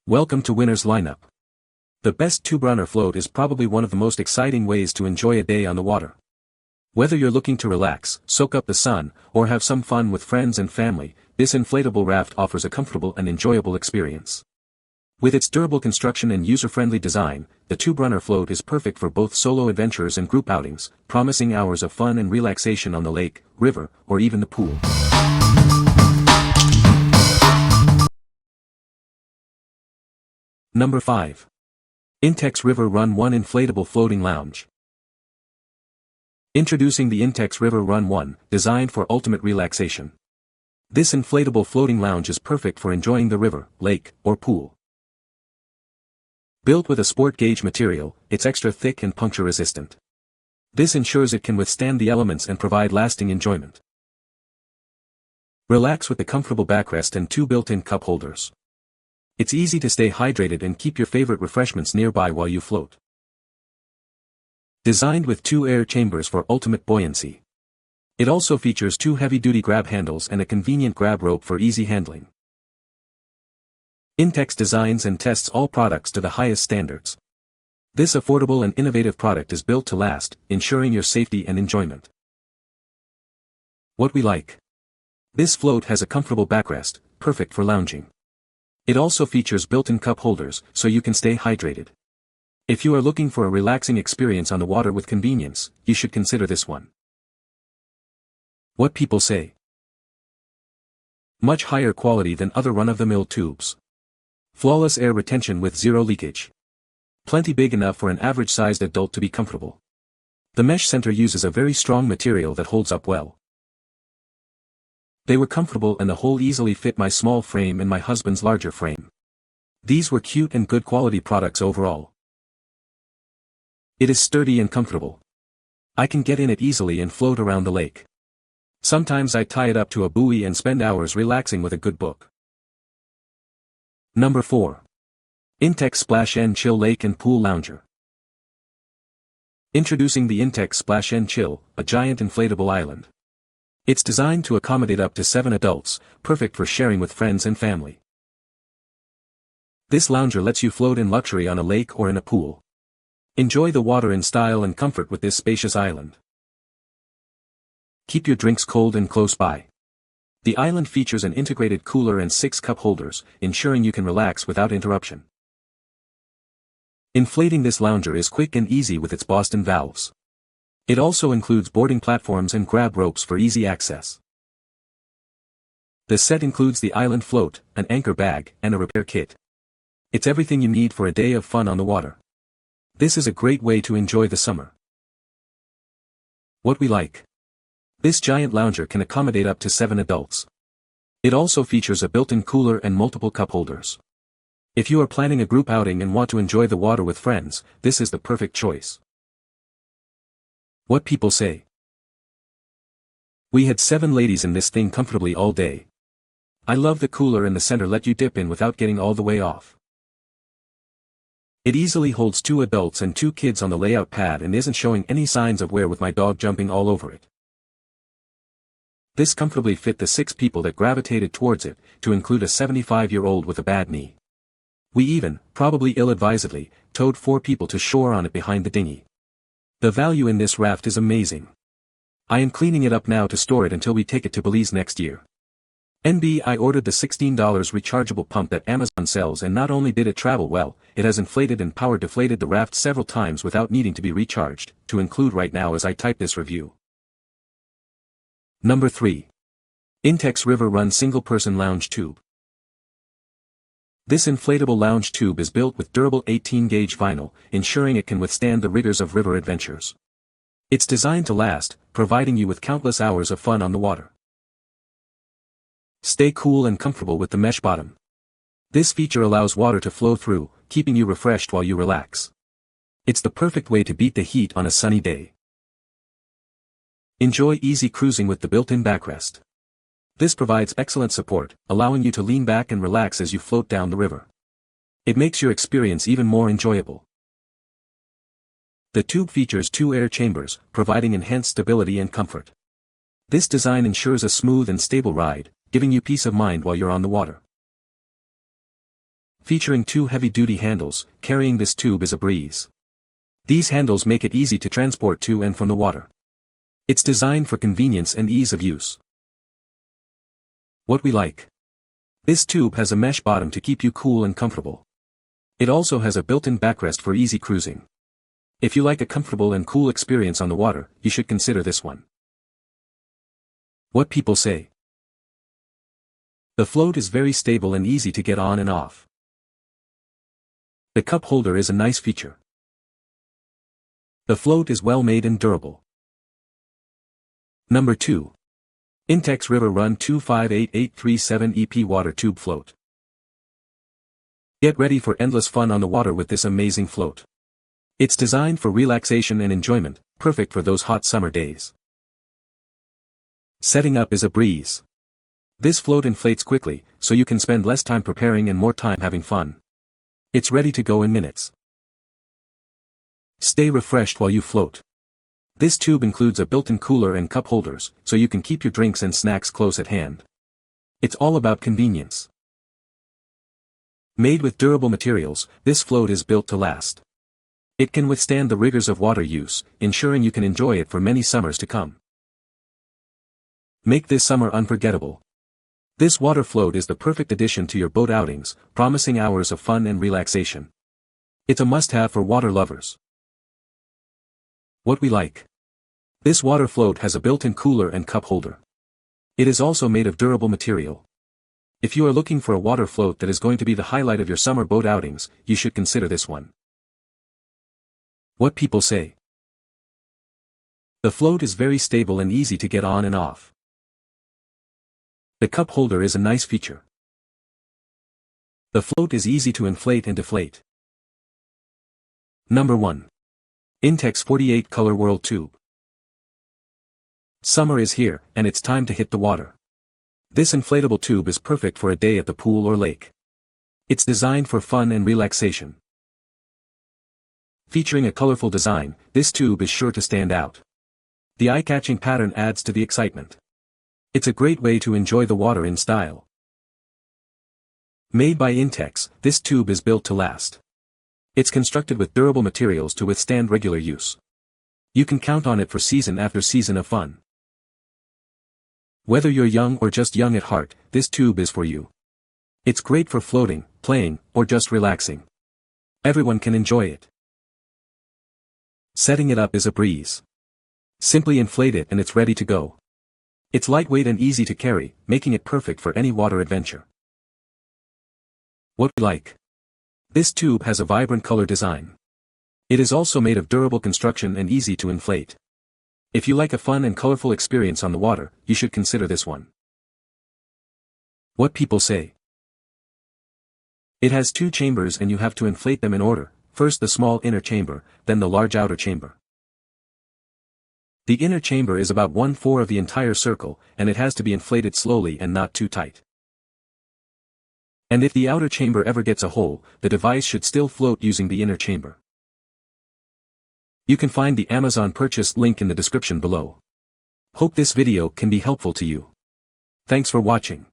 Welcome to Winner's Lineup. The best Tuberunner Float is probably one of the most exciting ways to enjoy a day on the water. Whether you're looking to relax, soak up the sun, or have some fun with friends and family, this inflatable raft offers a comfortable and enjoyable experience. With its durable construction and user-friendly design, the Tuberunner Float is perfect for both solo adventures and group outings, promising hours of fun and relaxation on the lake, river, or even the pool. Number 5. Intex River Run 1 Inflatable Floating Lounge. Introducing the Intex River Run 1, designed for ultimate relaxation. This inflatable floating lounge is perfect for enjoying the river, lake, or pool. Built with a sport gauge material, it's extra thick and puncture resistant. This ensures it can withstand the elements and provide lasting enjoyment. Relax with the comfortable backrest and 2 built-in cup holders. It's easy to stay hydrated and keep your favorite refreshments nearby while you float. Designed with 2 air chambers for ultimate buoyancy. It also features 2 heavy-duty grab handles and a convenient grab rope for easy handling. Intex designs and tests all products to the highest standards. This affordable and innovative product is built to last, ensuring your safety and enjoyment. What we like. This float has a comfortable backrest, perfect for lounging. It also features built-in cup holders, so you can stay hydrated. If you are looking for a relaxing experience on the water with convenience, you should consider this one. What people say. Much higher quality than other run-of-the-mill tubes. Flawless air retention with 0 leakage. Plenty big enough for an average-sized adult to be comfortable. The mesh center uses a very strong material that holds up well. They were comfortable and the hole easily fit my small frame and my husband's larger frame. These were cute and good quality products overall. It is sturdy and comfortable. I can get in it easily and float around the lake. Sometimes I tie it up to a buoy and spend hours relaxing with a good book. Number 4. Intex Splash and Chill Lake and Pool Lounger. Introducing the Intex Splash and Chill, a giant inflatable island. It's designed to accommodate up to 7 adults, perfect for sharing with friends and family. This lounger lets you float in luxury on a lake or in a pool. Enjoy the water in style and comfort with this spacious island. Keep your drinks cold and close by. The island features an integrated cooler and 6 cup holders, ensuring you can relax without interruption. Inflating this lounger is quick and easy with its Boston valves. It also includes boarding platforms and grab ropes for easy access. The set includes the island float, an anchor bag, and a repair kit. It's everything you need for a day of fun on the water. This is a great way to enjoy the summer. What we like. This giant lounger can accommodate up to 7 adults. It also features a built-in cooler and multiple cup holders. If you are planning a group outing and want to enjoy the water with friends, this is the perfect choice. What people say. We had 7 ladies in this thing comfortably all day. I love the cooler and the center let you dip in without getting all the way off. It easily holds 2 adults and 2 kids on the layout pad and isn't showing any signs of wear with my dog jumping all over it. This comfortably fit the 6 people that gravitated towards it, to include a 75-year-old with a bad knee. We even, probably ill-advisedly, towed 4 people to shore on it behind the dinghy. The value in this raft is amazing. I am cleaning it up now to store it until we take it to Belize next year. I ordered the $16 rechargeable pump that Amazon sells, and not only did it travel well, it has inflated and power deflated the raft several times without needing to be recharged, to include right now as I type this review. Number 3. Intex River Run Single Person Lounge Tube. This inflatable lounge tube is built with durable 18-gauge vinyl, ensuring it can withstand the rigors of river adventures. It's designed to last, providing you with countless hours of fun on the water. Stay cool and comfortable with the mesh bottom. This feature allows water to flow through, keeping you refreshed while you relax. It's the perfect way to beat the heat on a sunny day. Enjoy easy cruising with the built-in backrest. This provides excellent support, allowing you to lean back and relax as you float down the river. It makes your experience even more enjoyable. The tube features 2 air chambers, providing enhanced stability and comfort. This design ensures a smooth and stable ride, giving you peace of mind while you're on the water. Featuring 2 heavy-duty handles, carrying this tube is a breeze. These handles make it easy to transport to and from the water. It's designed for convenience and ease of use. What we like. This tube has a mesh bottom to keep you cool and comfortable. It also has a built-in backrest for easy cruising. If you like a comfortable and cool experience on the water, you should consider this one. What people say. The float is very stable and easy to get on and off. The cup holder is a nice feature. The float is well made and durable. Number 2. Intex River Run 258837 EP Water Tube Float. Get ready for endless fun on the water with this amazing float. It's designed for relaxation and enjoyment, perfect for those hot summer days. Setting up is a breeze. This float inflates quickly, so you can spend less time preparing and more time having fun. It's ready to go in minutes. Stay refreshed while you float. This tube includes a built-in cooler and cup holders, so you can keep your drinks and snacks close at hand. It's all about convenience. Made with durable materials, this float is built to last. It can withstand the rigors of water use, ensuring you can enjoy it for many summers to come. Make this summer unforgettable. This water float is the perfect addition to your boat outings, promising hours of fun and relaxation. It's a must-have for water lovers. What we like. This water float has a built-in cooler and cup holder. It is also made of durable material. If you are looking for a water float that is going to be the highlight of your summer boat outings, you should consider this one. What people say. The float is very stable and easy to get on and off. The cup holder is a nice feature. The float is easy to inflate and deflate. Number 1. Intex 48 Color Whirl Tube. Summer is here, and it's time to hit the water. This inflatable tube is perfect for a day at the pool or lake. It's designed for fun and relaxation. Featuring a colorful design, this tube is sure to stand out. The eye-catching pattern adds to the excitement. It's a great way to enjoy the water in style. Made by Intex, this tube is built to last. It's constructed with durable materials to withstand regular use. You can count on it for season after season of fun. Whether you're young or just young at heart, this tube is for you. It's great for floating, playing, or just relaxing. Everyone can enjoy it. Setting it up is a breeze. Simply inflate it and it's ready to go. It's lightweight and easy to carry, making it perfect for any water adventure. What we like. This tube has a vibrant color design. It is also made of durable construction and easy to inflate. If you like a fun and colorful experience on the water, you should consider this one. What people say. It has 2 chambers and you have to inflate them in order, first the small inner chamber, then the large outer chamber. The inner chamber is about 1/4 of the entire circle, and it has to be inflated slowly and not too tight. And if the outer chamber ever gets a hole, the device should still float using the inner chamber. You can find the Amazon purchase link in the description below. Hope this video can be helpful to you. Thanks for watching.